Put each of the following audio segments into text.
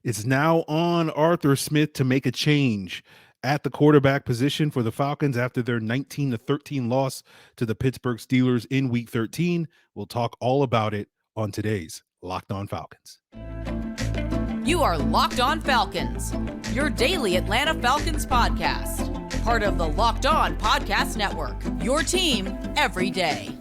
It's now on Arthur Smith to make a change at the quarterback position for the Falcons after their 19-13 loss to the Pittsburgh Steelers in Week 13. We'll talk all about it on today's Locked On Falcons. You are Locked On Falcons, your daily Atlanta Falcons podcast. Part of the Locked On Podcast Network, your team every day.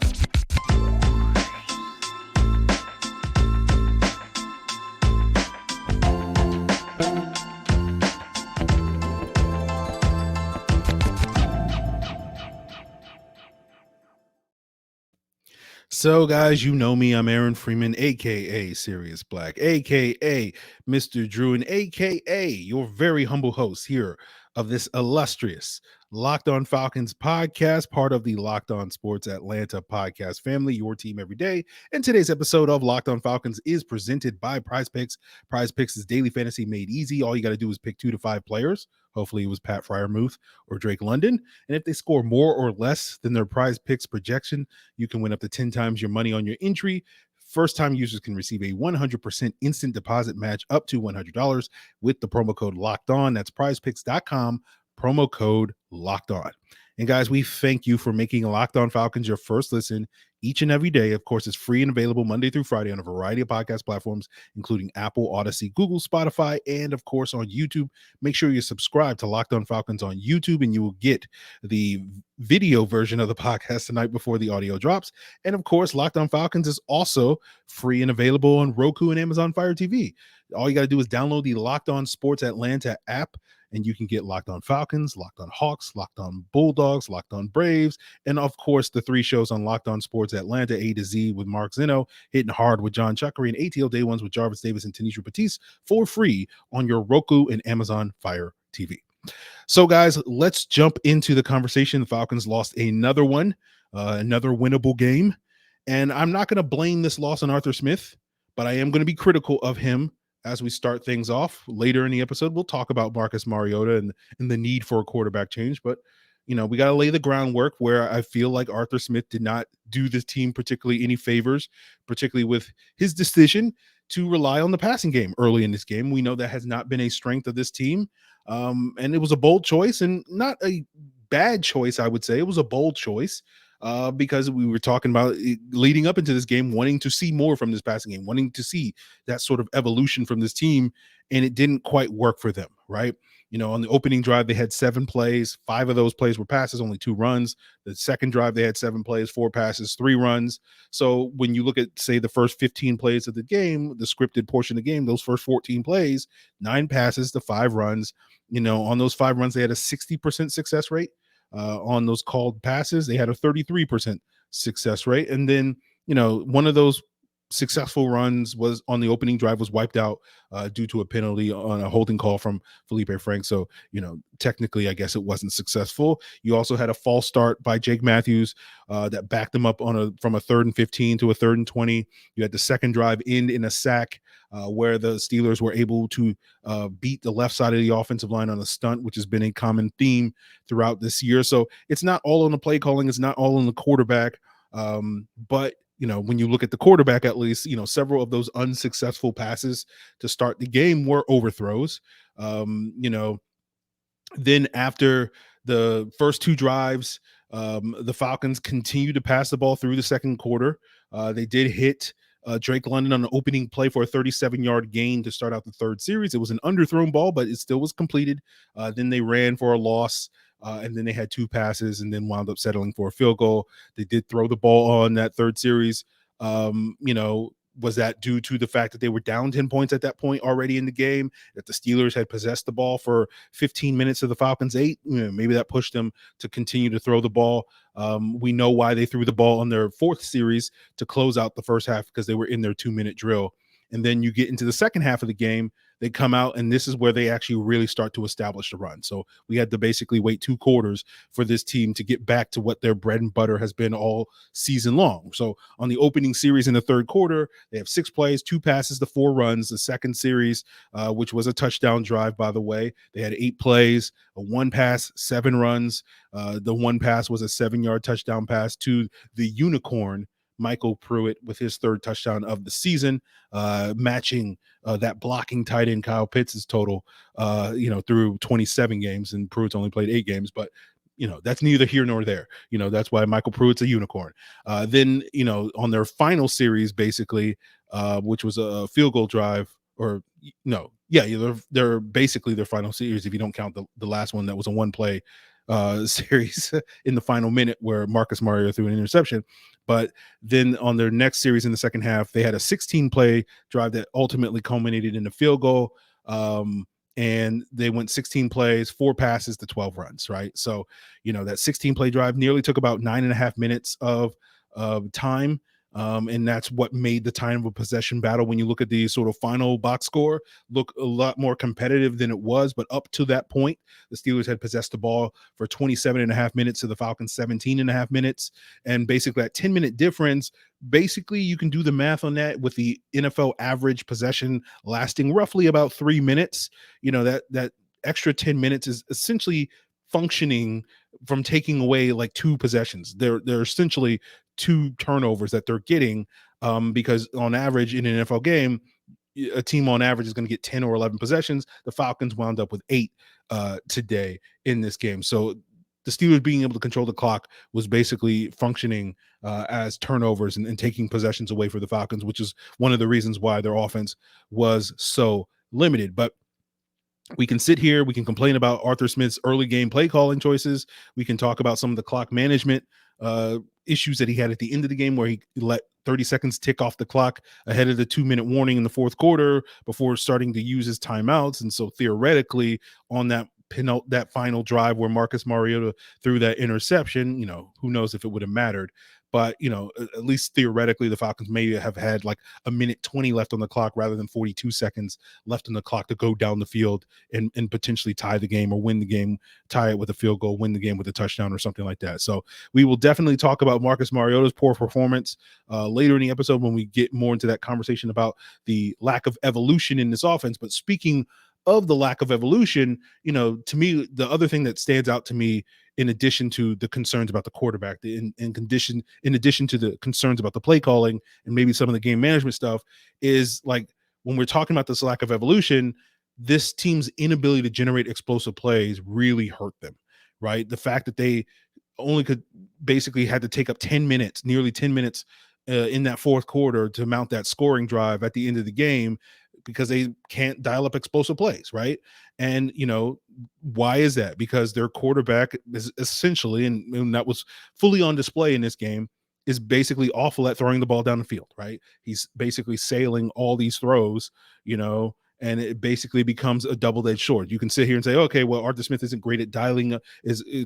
So, guys, you know me. I'm Aaron Freeman, a.k.a. Sirius Black, a.k.a. Mr. Drew, and a.k.a. your very humble host here of this illustrious Locked On Falcons podcast, part of the Locked On Sports Atlanta podcast family, your team every day. And today's episode of Locked On Falcons is presented by PrizePicks. PrizePicks is daily fantasy made easy. All you got to do is pick 2 to 5 players. Hopefully it was Pat Fryermuth or Drake London. And if they score more or less than their PrizePicks projection, you can win up to 10 times your money on your entry. First-time users can receive a 100% instant deposit match up to $100 with the promo code Locked On. That's prizepicks.com, promo code Locked On. And guys, we thank you for making Locked On Falcons your first listen each and every day. Of course, it's free and available Monday through Friday on a variety of podcast platforms, including Apple, Odyssey, Google, Spotify, and of course on YouTube. Make sure you subscribe to Locked On Falcons on YouTube, and you will get the video version of the podcast the night before the audio drops. And of course, Locked On Falcons is also free and available on Roku and Amazon Fire TV. All you got to do is download the Locked On Sports Atlanta app, and you can get Locked On Falcons, Locked On Hawks, Locked On Bulldogs, Locked On Braves, and of course the 3 shows on Locked On Sports Atlanta, A to Z with Mark Zeno, Hitting Hard with John Chuckery, and ATL Day Ones with Jarvis Davis and Tanisha Batiste for free on your Roku and Amazon Fire TV. So guys, let's jump into the conversation. The Falcons lost another one, another winnable game, and I'm not going to blame this loss on Arthur Smith, but I am going to be critical of him as we start things off. Later in the episode, we'll talk about Marcus Mariota and the need for a quarterback change. But, you know, we got to lay the groundwork where I feel like Arthur Smith did not do this team particularly any favors, particularly with his decision to rely on the passing game early in this game. We know that has not been a strength of this team. And it was a bold choice, and not a bad choice, I would say. It was a bold choice. Because we were talking about leading up into this game, wanting to see more from this passing game, wanting to see that sort of evolution from this team, and it didn't quite work for them, right? You know, on the opening drive, they had 7 plays. 5 of those plays were passes, only 2 runs. The second drive, they had 7 plays, 4 passes, 3 runs. So when you look at, say, the first 15 plays of the game, the scripted portion of the game, those first 14 plays, 9 passes to 5 runs. You know, on those 5 runs, they had a 60% success rate. On those called passes, they had a 33% success rate. And then, you know, one of those successful runs was on the opening drive was wiped out due to a penalty on a holding call from Felipe Franks. So, you know, technically, I guess it wasn't successful. You also had a false start by Jake Matthews that backed them up from a 3rd and 15 to a 3rd and 20. You had the second drive end in a sack where the Steelers were able to beat the left side of the offensive line on a stunt, which has been a common theme throughout this year. So it's not all on the play calling. It's not all on the quarterback. But you know, when you look at the quarterback, at least, you know, several of those unsuccessful passes to start the game were overthrows. You know, then after the first 2 drives, the Falcons continued to pass the ball through the second quarter. They did hit Drake London on the opening play for a 37-yard gain to start out the 3rd series. It was an underthrown ball, but it still was completed. Then they ran for a loss. And then they had 2 passes and then wound up settling for a field goal. They did throw the ball on that 3rd series. You know, was that due to the fact that they were down 10 points at that point already in the game, that the Steelers had possessed the ball for 15 minutes of the Falcons 8? You know, maybe that pushed them to continue to throw the ball. We know why they threw the ball on their 4th series to close out the first half, because they were in their 2-minute drill. And then you get into the second half of the game, they come out, and this is where they actually really start to establish the run. So we had to basically wait 2 quarters for this team to get back to what their bread and butter has been all season long. So on the opening series in the 3rd quarter, they have 6 plays, 2 passes to 4 runs. The second series, which was a touchdown drive, by the way, they had 8 plays, a 1 pass, 7 runs. The 1 pass was a 7-yard touchdown pass to the unicorn, Michael Pruitt with his third touchdown of the season, matching that blocking tight end Kyle Pitts' total, through 27 games, and Pruitt's only played 8 games, but that's neither here nor there. That's why Michael Pruitt's a unicorn. Then, on their final series, basically, which was a field goal drive, or no, yeah, they're basically their final series if you don't count the last one that was a one play series in the final minute where Marcus Mariota threw an interception. But then on their next series in the second half, they had a 16 play drive that ultimately culminated in a field goal. And they went 16 plays, 4 passes to 12 runs, right? So, that 16 play drive nearly took about 9.5 minutes of time. And that's what made the time of a possession battle, when you look at the sort of final box score, look a lot more competitive than it was. But up to that point, the Steelers had possessed the ball for 27.5 minutes to the Falcons 17.5 minutes. And basically that 10-minute difference, basically you can do the math on that with the NFL average possession lasting roughly about 3 minutes. That extra 10 minutes is essentially functioning from taking away like 2 possessions. They're essentially 2 turnovers that they're getting, because on average in an NFL game, a team on average is going to get 10 or 11 possessions. The Falcons wound up with 8 today in this game. So the Steelers being able to control the clock was basically functioning as turnovers and taking possessions away for the Falcons, which is one of the reasons why their offense was so limited. But we can sit here, we can complain about Arthur Smith's early game play calling choices. We can talk about some of the clock management issues that he had at the end of the game, where he let 30 seconds tick off the clock ahead of the 2-minute warning in the fourth quarter before starting to use his timeouts. And so theoretically, on that final drive where Marcus Mariota threw that interception, who knows if it would have mattered. But, at least theoretically, the Falcons may have had like 1:20 left on the clock rather than 42 seconds left on the clock to go down the field and potentially tie the game or win the game, tie it with a field goal, win the game with a touchdown or something like that. So we will definitely talk about Marcus Mariota's poor performance later in the episode when we get more into that conversation about the lack of evolution in this offense. But speaking of the lack of evolution, to me, the other thing that stands out to me, in addition to the concerns about the quarterback, in addition to the concerns about the play calling and maybe some of the game management stuff, is like when we're talking about this lack of evolution, this team's inability to generate explosive plays really hurt them, right? The fact that they only could basically had to take up 10 minutes, nearly 10 minutes in that fourth quarter to mount that scoring drive at the end of the game, because they can't dial up explosive plays, right? And, why is that? Because their quarterback is essentially, and that was fully on display in this game, is basically awful at throwing the ball down the field, right? He's basically sailing all these throws, and it basically becomes a double-edged sword. You can sit here and say, okay, well, Arthur Smith isn't great at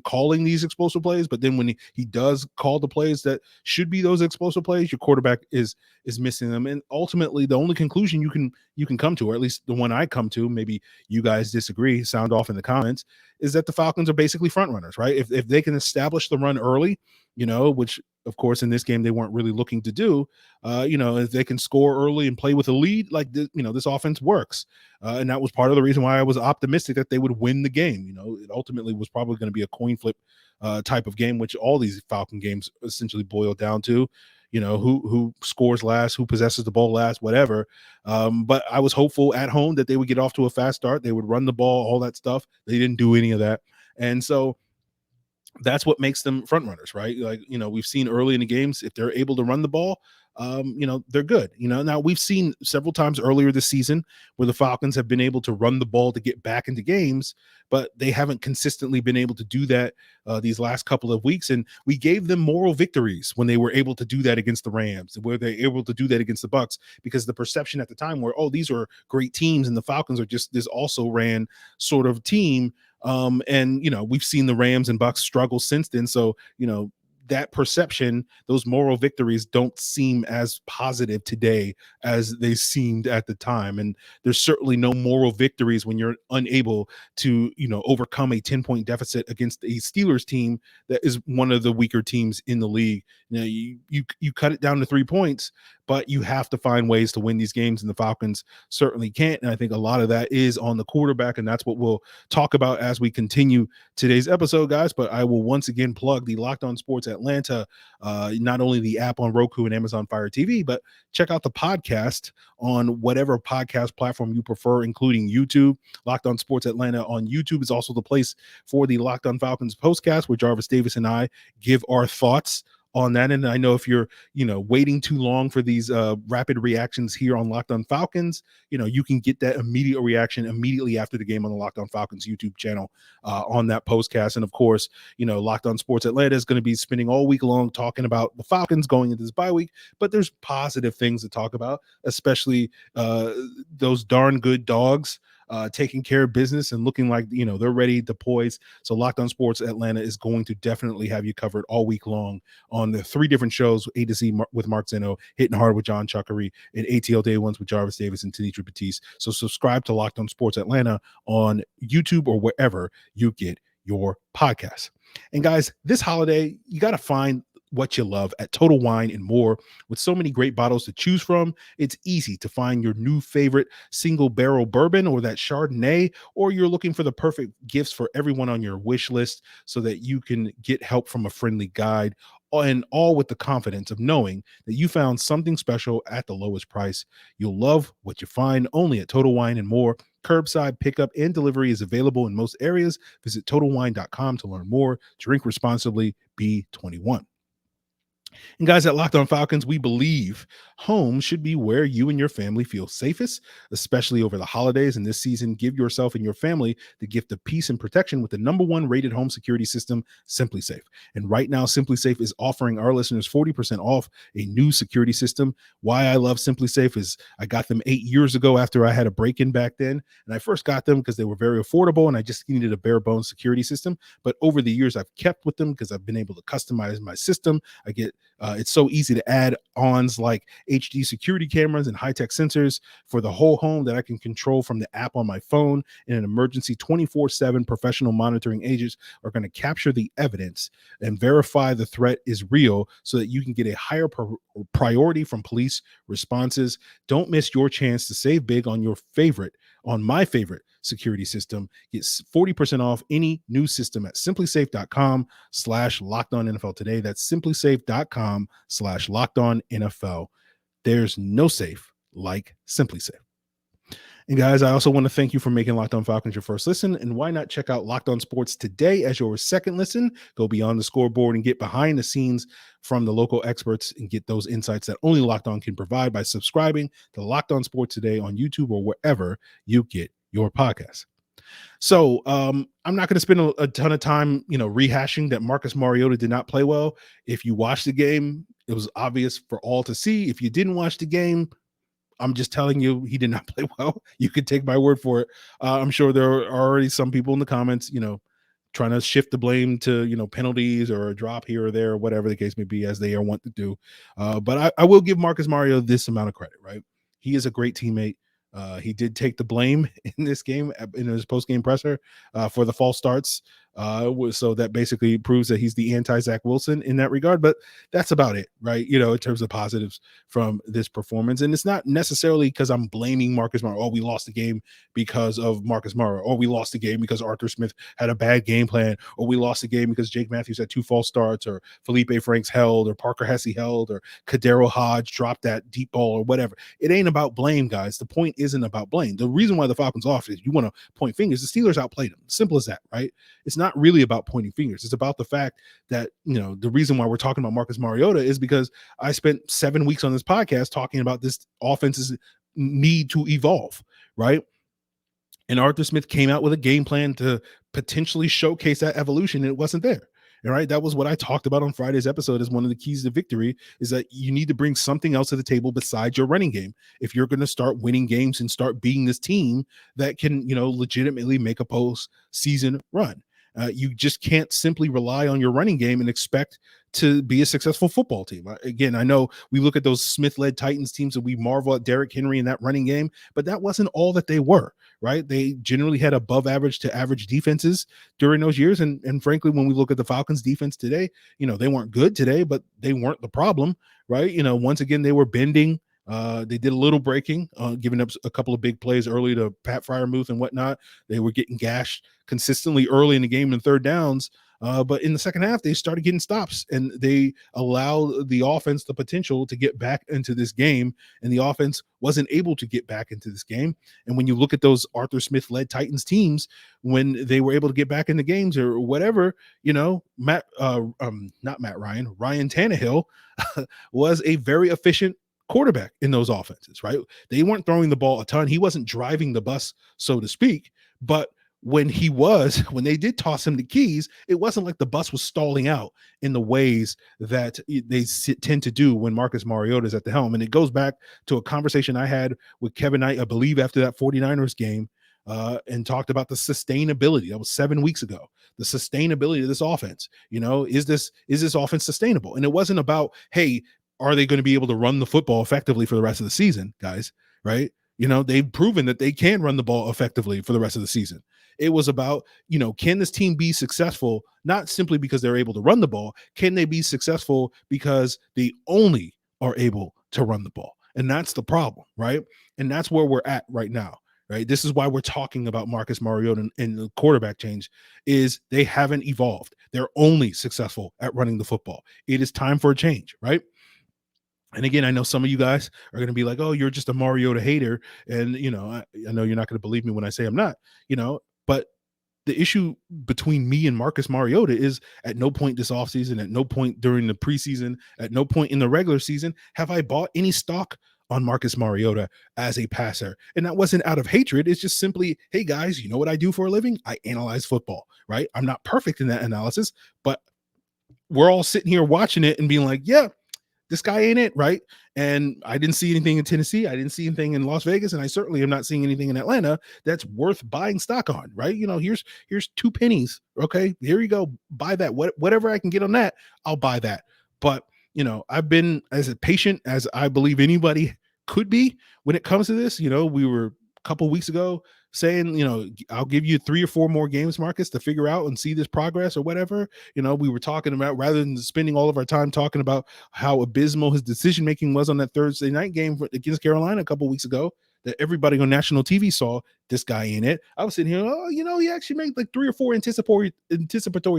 calling these explosive plays, but then when he does call the plays that should be those explosive plays, your quarterback is missing them. And ultimately, the only conclusion you can come to, or at least the one I come to, maybe you guys disagree, sound off in the comments, is that the Falcons are basically front runners, right? If they can establish the run early, which of course in this game they weren't really looking to do, if they can score early and play with a lead, like this offense works. And that was part of the reason why I was optimistic that they would win the game. It ultimately was probably going to be a coin flip type of game, which all these Falcon games essentially boil down to, who scores last, who possesses the ball last, whatever. But I was hopeful at home that they would get off to a fast start. They would run the ball, all that stuff. They didn't do any of that. And so that's what makes them front runners, right? Like, we've seen early in the games, if they're able to run the ball, they're good. Now we've seen several times earlier this season where the Falcons have been able to run the ball to get back into games, but they haven't consistently been able to do that these last couple of weeks. And we gave them moral victories when they were able to do that against the Rams, where they're able to do that against the Bucs, because the perception at the time were, oh, these are great teams and the Falcons are just this also ran sort of team. And we've seen the Rams and Bucs struggle since then. So, that perception, those moral victories don't seem as positive today as they seemed at the time. And there's certainly no moral victories when you're unable to, overcome a 10-point deficit against a Steelers team that is one of the weaker teams in the league. You cut it down to 3 points, but you have to find ways to win these games, and the Falcons certainly can't. And I think a lot of that is on the quarterback, and that's what we'll talk about as we continue today's episode, guys. But I will once again plug the Locked On Sports Atlanta, not only the app on Roku and Amazon Fire TV, but check out the podcast on whatever podcast platform you prefer, including YouTube. Locked On Sports Atlanta on YouTube is also the place for the Locked On Falcons postcast, where Jarvis Davis and I give our thoughts on that. And I know if you're, waiting too long for these rapid reactions here on Locked On Falcons, you can get that immediate reaction immediately after the game on the Locked On Falcons YouTube channel on that postcast. And of course, Locked On Sports Atlanta is going to be spending all week long talking about the Falcons going into this bye week, but there's positive things to talk about, especially those darn good dogs taking care of business and looking like, they're ready to poise. So Locked On Sports Atlanta is going to definitely have you covered all week long on the 3 different shows: A to Z with Mark Zeno, Hitting Hard with John Chuckery, and ATL Day Ones with Jarvis Davis and Tanitra Batiste. So subscribe to Locked On Sports Atlanta on YouTube or wherever you get your podcasts. And guys, this holiday, you got to find what you love at Total Wine and More. With so many great bottles to choose from, it's easy to find your new favorite single barrel bourbon or that Chardonnay, or you're looking for the perfect gifts for everyone on your wish list so that you can get help from a friendly guide, and all with the confidence of knowing that you found something special at the lowest price. You'll love what you find only at Total Wine and More. Curbside pickup and delivery is available in most areas. Visit TotalWine.com to learn more. Drink responsibly. Be 21. And guys, at Locked On Falcons, we believe home should be where you and your family feel safest, especially over the holidays. And this season, give yourself and your family the gift of peace and protection with the #1 rated home security system, SimpliSafe. And right now, SimpliSafe is offering our listeners 40% off a new security system. Why I love SimpliSafe is I got them 8 years ago after I had a break-in back then. And I first got them because they were very affordable and I just needed a bare bones security system. But over the years, I've kept with them because I've been able to customize my system. It's so easy to add ons like HD security cameras and high-tech sensors for the whole home that I can control from the app on my phone. In an emergency, 24/7 professional monitoring agents are going to capture the evidence and verify the threat is real so that you can get a higher priority from police responses. Don't miss your chance to save big on my favorite security system. Get 40% off any new system at simplisafe.com/LockedOnNFL today. That's simplisafe.com/LockedOnNFL. There's no safe like SimpliSafe. And guys, I also want to thank you for making Locked On Falcons your first listen. And why not check out Locked On Sports today as your second listen? Go beyond the scoreboard and get behind the scenes from the local experts and get those insights that only Locked On can provide by subscribing to Locked On Sports today on YouTube or wherever you get your podcast. So I'm not going to spend a ton of time, rehashing that Marcus Mariota did not play well. If you watched the game, it was obvious for all to see. If you didn't watch the game, I'm just telling you, he did not play well. You could take my word for it. I'm sure there are already some people in the comments, trying to shift the blame to, penalties or a drop here or there, or whatever the case may be, as they are wont to do. But I will give Marcus Mariota this amount of credit, right? He is a great teammate. He did take the blame in this game in his post-game presser for the false starts. So that basically proves that he's the anti-Zach Wilson in that regard. But that's about it, right? In terms of positives from this performance. And it's not necessarily because I'm blaming Marcus Mariota. Oh, we lost the game because of Marcus Mariota. Or we lost the game because Arthur Smith had a bad game plan. Or we lost the game because Jake Matthews had 2 false starts, or Felipe Franks held, or Parker Hesse held, or Kadero Hodge dropped that deep ball, or whatever. It ain't about blame, guys. The point isn't about blame. The reason why the Falcons off is you want to point fingers. The Steelers outplayed them. Simple as that, right? It's not really about pointing fingers. It's about the fact that, the reason why we're talking about Marcus Mariota is because I spent 7 weeks on this podcast talking about this offense's need to evolve, right? And Arthur Smith came out with a game plan to potentially showcase that evolution, and it wasn't there. All right. That was what I talked about on Friday's episode as one of the keys to victory, is that you need to bring something else to the table besides your running game if you're going to start winning games and start being this team that can, legitimately make a postseason run. You just can't simply rely on your running game and expect to be a successful football team. Again, I know we look at those Smith-led Titans teams and we marvel at Derrick Henry in that running game, but that wasn't all that they were, right? They generally had above average to average defenses during those years. And frankly, when we look at the Falcons defense today, they weren't good today, but they weren't the problem, right? Once again, they were bending. They did a little breaking, giving up a couple of big plays early to Pat Freiermuth and whatnot. They were getting gashed consistently early in the game in third downs. But in the second half, they started getting stops, and they allowed the offense the potential to get back into this game, and the offense wasn't able to get back into this game. And when you look at those Arthur Smith-led Titans teams, when they were able to get back into games or whatever, Ryan Tannehill was a very efficient quarterback in those offenses, right? They weren't throwing the ball a ton. He wasn't driving the bus, so to speak, but when they did toss him the keys, it wasn't like the bus was stalling out in the ways that they tend to do when Marcus Mariota is at the helm. And it goes back to a conversation I had with Kevin Knight, I believe, after that 49ers game, and talked about the sustainability. That was 7 weeks ago. The sustainability of this offense. Is this offense sustainable? And it wasn't about, hey, are they going to be able to run the football effectively for the rest of the season, guys? Right? They've proven that they can run the ball effectively for the rest of the season. It was about, can this team be successful, not simply because they're able to run the ball? Can they be successful because they only are able to run the ball? And that's the problem, right? And that's where we're at right now, right? This is why we're talking about Marcus Mariota and the quarterback change, is they haven't evolved. They're only successful at running the football. It is time for a change, right? And again, I know some of you guys are going to be like, oh, you're just a Mariota hater. And, I know you're not going to believe me when I say I'm not, but the issue between me and Marcus Mariota is at no point this offseason, at no point during the preseason, at no point in the regular season have I bought any stock on Marcus Mariota as a passer. And that wasn't out of hatred. It's just simply, hey, guys, you know what I do for a living? I analyze football, right? I'm not perfect in that analysis, but we're all sitting here watching it and being like, yeah, this guy ain't it, right? And I didn't see anything in Tennessee. I didn't see anything in Las Vegas, and I certainly am not seeing anything in Atlanta that's worth buying stock on, right? Here's 2 pennies. Okay, here you go. Buy that. Whatever I can get on that, I'll buy that. But I've been as patient as I believe anybody could be when it comes to this. We were a couple weeks ago saying, I'll give you 3 or 4 more games, Marcus, to figure out and see this progress or whatever. We were talking about, rather than spending all of our time talking about how abysmal his decision-making was on that Thursday night game against Carolina a couple weeks ago, that everybody on national TV saw, this guy in it. I was sitting here, he actually made like 3 or 4 anticipatory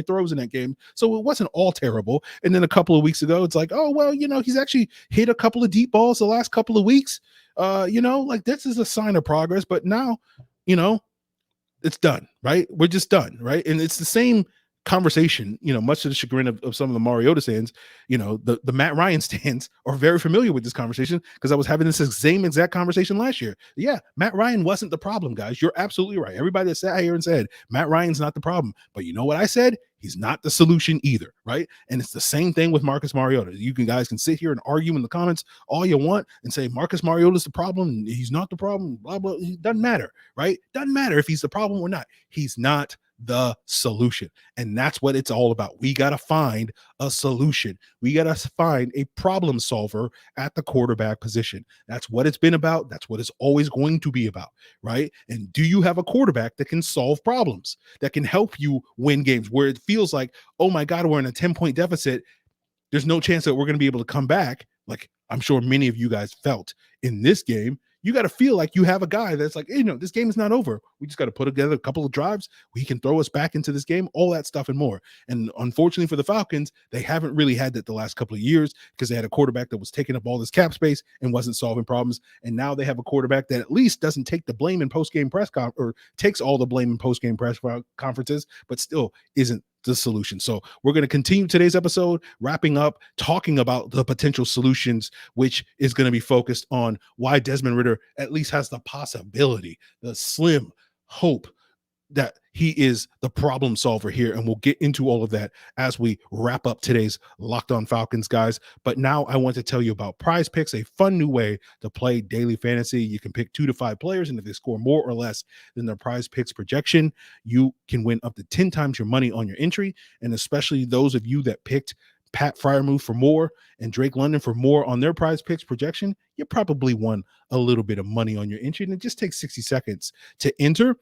throws in that game. So it wasn't all terrible. And then a couple of weeks ago, it's like, oh, well, he's actually hit a couple of deep balls the last couple of weeks. Like this is a sign of progress, but now, it's done, right? We're just done, right? And it's the same conversation, much to the chagrin of some of the Mariota stands, the Matt Ryan stands are very familiar with this conversation because I was having this same exact conversation last year. Yeah, Matt Ryan wasn't the problem, guys. You're absolutely right. Everybody that sat here and said Matt Ryan's not the problem, but you know what I said? He's not the solution either, right? And it's the same thing with Marcus Mariota. You guys can sit here and argue in the comments all you want and say Marcus Mariota's the problem. He's not the problem. Blah blah. It doesn't matter, right? Doesn't matter if he's the problem or not. He's not the solution. And that's what it's all about. We got to find a solution. We got to find a problem solver at the quarterback position. That's what it's been about. That's what it's always going to be about, right? And do you have a quarterback that can solve problems, that can help you win games where it feels like, oh my God, we're in a 10-point deficit. There's no chance that we're going to be able to come back. Like I'm sure many of you guys felt in this game. You got to feel like you have a guy that's like, hey, this game is not over. We just got to put together a couple of drives. We can throw us back into this game, all that stuff and more. And unfortunately for the Falcons, they haven't really had that the last couple of years because they had a quarterback that was taking up all this cap space and wasn't solving problems. And now they have a quarterback that at least doesn't take the blame in post-game press or takes all the blame in post-game press conferences, but still isn't the solution. So we're going to continue today's episode, wrapping up, talking about the potential solutions, which is going to be focused on why Desmond Ritter at least has the possibility, the slim hope that he is the problem solver here. And we'll get into all of that as we wrap up today's Locked On Falcons, guys. But now I want to tell you about PrizePicks, a fun new way to play daily fantasy. You can pick 2 to 5 players, and if they score more or less than their PrizePicks projection, you can win up to 10 times your money on your entry. And especially those of you that picked Pat Freiermuth for more and Drake London for more on their PrizePicks projection, you probably won a little bit of money on your entry. And it just takes 60 seconds to enter.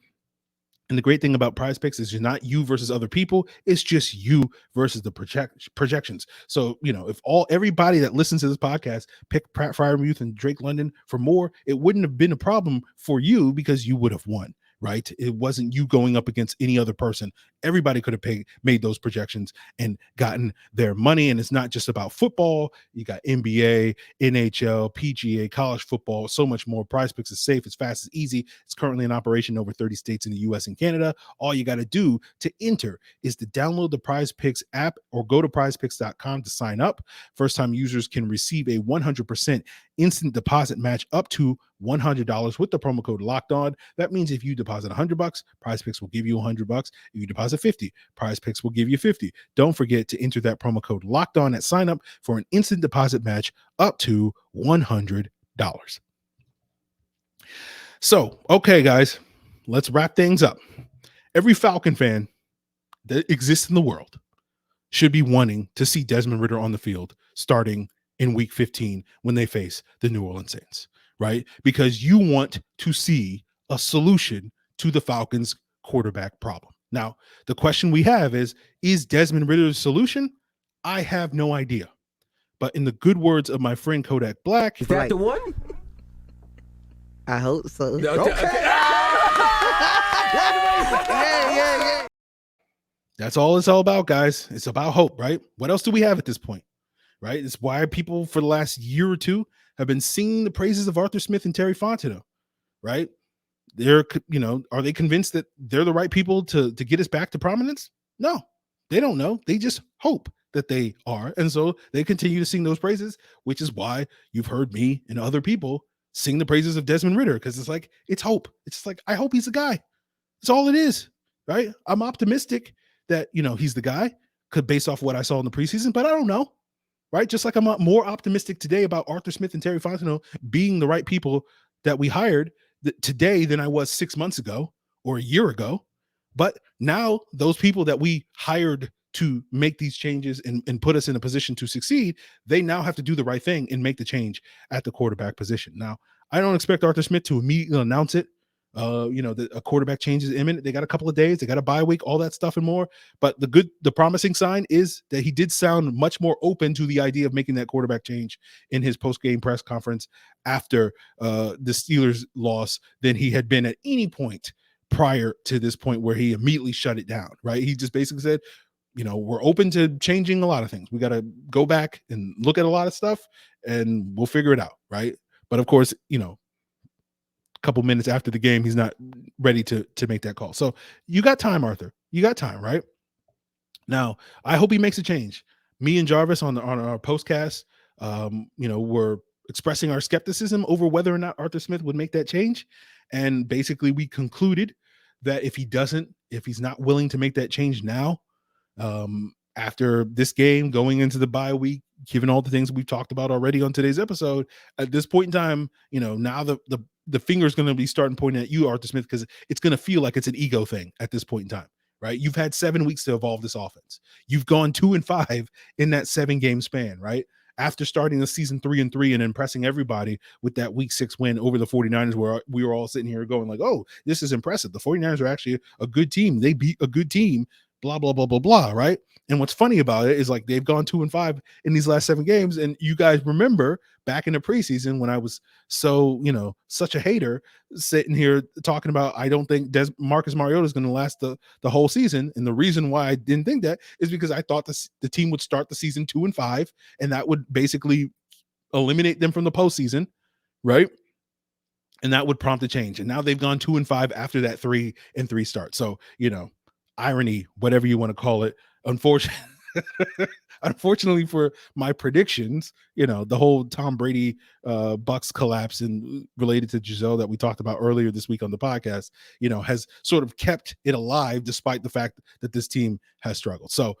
And the great thing about PrizePicks is you're not you versus other people. It's just you versus the projections. So, if everybody that listens to this podcast picked Pat Freiermuth and Drake London for more, it wouldn't have been a problem for you because you would have won, right? It wasn't you going up against any other person. Everybody could have made those projections and gotten their money. And it's not just about football. You got NBA, NHL, PGA, college football, so much more. PrizePicks is safe, it's fast, it's easy. It's currently in operation in over 30 states in the US and Canada. All you got to do to enter is to download the PrizePicks app or go to prizepicks.com to sign up. First-time users can receive a 100% instant deposit match up to $100 with the promo code Locked On. That means if you deposit $100, PrizePicks will give you $100. If you deposit $50, PrizePicks will give you $50. Don't forget to enter that promo code Locked On at sign up for an instant deposit match up to $100. So, okay, guys, let's wrap things up. Every Falcon fan that exists in the world should be wanting to see Desmond Ritter on the field starting in week 15 when they face the New Orleans Saints, right? Because you want to see a solution to the Falcons' quarterback problem. Now, the question we have is Desmond Ritter the solution? I have no idea. But in the good words of my friend Kodak Black, is that the one? I hope so. Okay. Yeah. That's all it's all about, guys. It's about hope, right? What else do we have at this point, right? It's why people for the last year or two have been singing the praises of Arthur Smith and Terry Fontenot, right? Are they convinced that they're the right people to get us back to prominence? No, they don't know. They just hope that they are. And so they continue to sing those praises, which is why you've heard me and other people sing the praises of Desmond Ritter, because it's like, it's hope. It's like, I hope he's the guy. That's all it is, right? I'm optimistic that, he's the guy, based off what I saw in the preseason, but I don't know, right? Just like I'm more optimistic today about Arthur Smith and Terry Fontenot being the right people that we hired today than I was 6 months ago or a year ago. But now those people that we hired to make these changes and put us in a position to succeed, they now have to do the right thing and make the change at the quarterback position. Now, I don't expect Arthur Smith to immediately announce it. A quarterback change is imminent. They got a couple of days, they got a bye week, all that stuff and more. But the promising sign is that he did sound much more open to the idea of making that quarterback change in his post-game press conference after the Steelers loss than he had been at any point prior to this point, where he immediately shut it down, right? He just basically said, we're open to changing a lot of things. We got to go back and look at a lot of stuff and we'll figure it out, right? But of course, couple minutes after the game, he's not ready to make that call. So you got time, Arthur. You got time, right? Now, I hope he makes a change. Me and Jarvis on our postcast, we're expressing our skepticism over whether or not Arthur Smith would make that change. And basically we concluded that if he's not willing to make that change now, after this game, going into the bye week, given all the things we've talked about already on today's episode, at this point in time, now the finger is going to be starting pointing at you, Arthur Smith, because it's going to feel like it's an ego thing at this point in time, right? You've had 7 weeks to evolve this offense. You've gone 2-5 in that 7-game span, right? After starting the season 3-3 and impressing everybody with that week 6 win over the 49ers, where we were all sitting here going like, oh, this is impressive. The 49ers are actually a good team. They beat a good team, blah, blah, blah, blah, blah, right? And what's funny about it is like they've gone 2-5 in these last 7 games. And you guys remember back in the preseason when I was so, such a hater sitting here talking about, I don't think Marcus Mariota is going to last the whole season. And the reason why I didn't think that is because I thought the team would start the season 2-5, and that would basically eliminate them from the postseason, right? And that would prompt a change. And now they've gone 2-5 after that 3-3 start. So, irony, whatever you want to call it. Unfortunately for my predictions, the whole Tom Brady Bucks collapse and related to Giselle that we talked about earlier this week on the podcast, has sort of kept it alive despite the fact that this team has struggled. So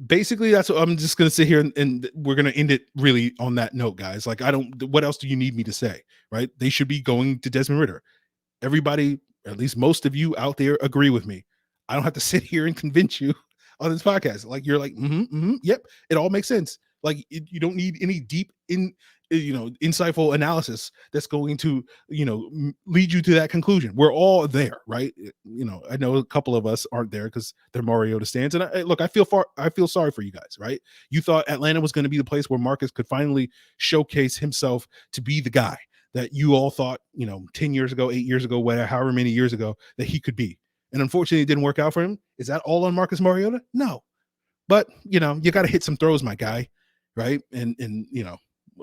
basically that's what I'm just going to sit here and we're going to end it really on that note, guys. Like, what else do you need me to say, right? They should be going to Desmond Ritter. Everybody, at least most of you out there, agree with me. I don't have to sit here and convince you on this podcast. Like you're like, yep, it all makes sense. Like you don't need any deep insightful analysis that's going to lead you to that conclusion. We're all there, right? I know a couple of us aren't there because they're Mariota stands, and I feel sorry for you guys, right? You thought Atlanta was going to be the place where Marcus could finally showcase himself to be the guy that you all thought 10 years ago, 8 years ago, whatever, however many years ago that he could be. And unfortunately, it didn't work out for him. Is that all on Marcus Mariota? No. But, you got to hit some throws, my guy, right? And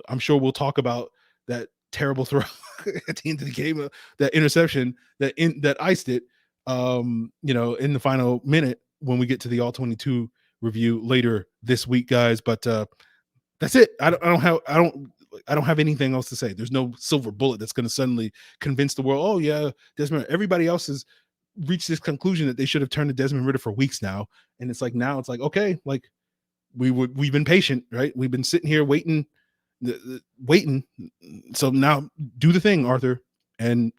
I'm sure we'll talk about that terrible throw at the end of the game, that interception that iced it, in the final minute when we get to the All-22 review later this week, guys. But that's it. I don't have anything else to say. There's no silver bullet that's going to suddenly convince the world, oh yeah, Desmond. Everybody else has reached this conclusion that they should have turned to Desmond Ritter for weeks now. And it's like, now it's like, okay, like we've been patient, right? We've been sitting here waiting. So now do the thing, Arthur. And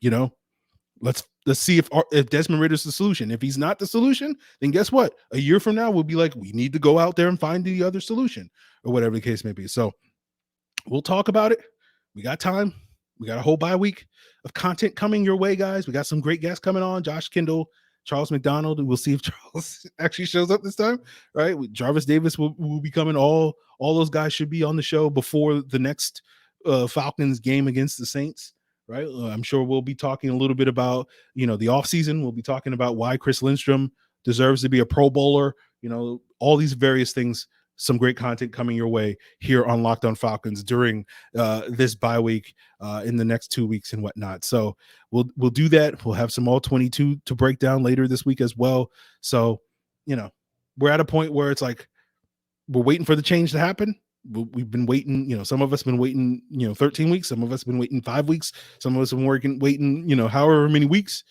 let's see if Desmond Ridder's the solution. If he's not the solution, then guess what? A year from now, we'll be like, we need to go out there and find the other solution, or whatever the case may be. So we'll talk about it. We got time. We got a whole bye week of content coming your way, guys. We got some great guests coming on. Josh Kendall, Charles McDonald. We'll see if Charles actually shows up this time, right? Jarvis Davis will be coming. All those guys should be on the show before the next Falcons game against the Saints, right? I'm sure we'll be talking a little bit about, the offseason. We'll be talking about why Chris Lindstrom deserves to be a Pro Bowler, all these various things. Some great content coming your way here on Locked On Falcons during this bye week in the next 2 weeks and whatnot. So we'll do that. We'll have some All-22 to break down later this week as well. So, we're at a point where it's like we're waiting for the change to happen. We've been waiting, some of us been waiting, 13 weeks. Some of us been waiting 5 weeks. Some of us been waiting, however many weeks.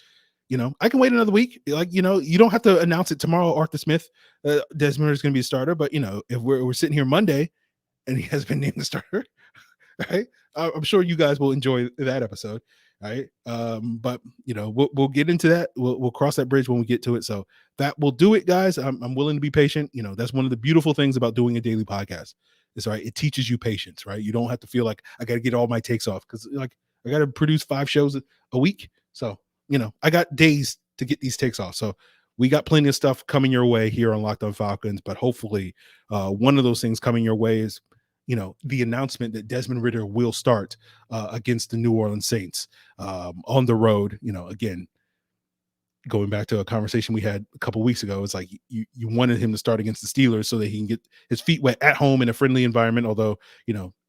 I can wait another week. Like, you don't have to announce it tomorrow, Arthur Smith. Desmond is going to be a starter. But, if we're sitting here Monday and he has been named the starter, right? I'm sure you guys will enjoy that episode, right? But, we'll get into that. We'll cross that bridge when we get to it. So that will do it, guys. I'm willing to be patient. That's one of the beautiful things about doing a daily podcast. Is right. It teaches you patience, right? You don't have to feel like I got to get all my takes off because, like, I got to produce 5 shows a week. So, I got days to get these takes off. So we got plenty of stuff coming your way here on Locked On Falcons, but hopefully one of those things coming your way is, the announcement that Desmond Ritter will start against the New Orleans Saints on the road. Again, going back to a conversation we had a couple weeks ago, it's like you wanted him to start against the Steelers so that he can get his feet wet at home in a friendly environment. Although,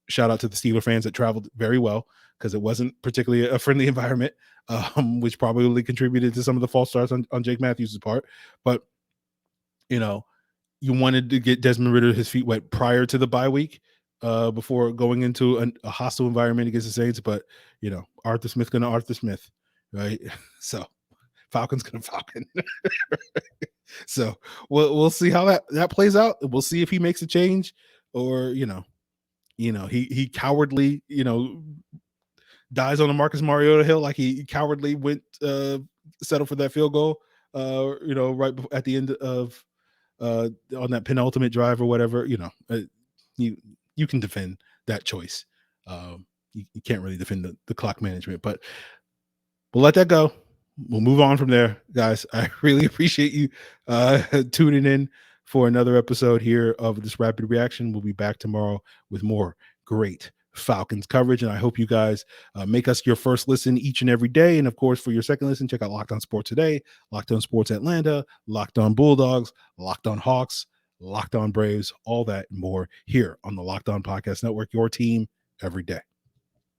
shout out to the Steeler fans that traveled very well because it wasn't particularly a friendly environment, which probably contributed to some of the false starts on Jake Matthews' part. But, you wanted to get Desmond Ritter his feet wet prior to the bye week before going into a hostile environment against the Saints. But, Arthur Smith going to Arthur Smith, right? So Falcon's going to Falcon. So we'll see how that plays out. We'll see if he makes a change or, he cowardly, dies on the Marcus Mariota hill like he cowardly went settled for that field goal, right at the end of on that penultimate drive or whatever. You can defend that choice. You can't really defend the clock management, but we'll let that go. We'll move on from there, guys. I really appreciate you tuning in for another episode here of this Rapid Reaction. We'll be back tomorrow with more great Falcons coverage, and I hope you guys make us your first listen each and every day. And of course, for your second listen, check out Locked On Sports Today, Locked On Sports Atlanta, Locked On Bulldogs, Locked On Hawks, Locked On Braves, all that and more here on the Locked On Podcast Network, your team every day.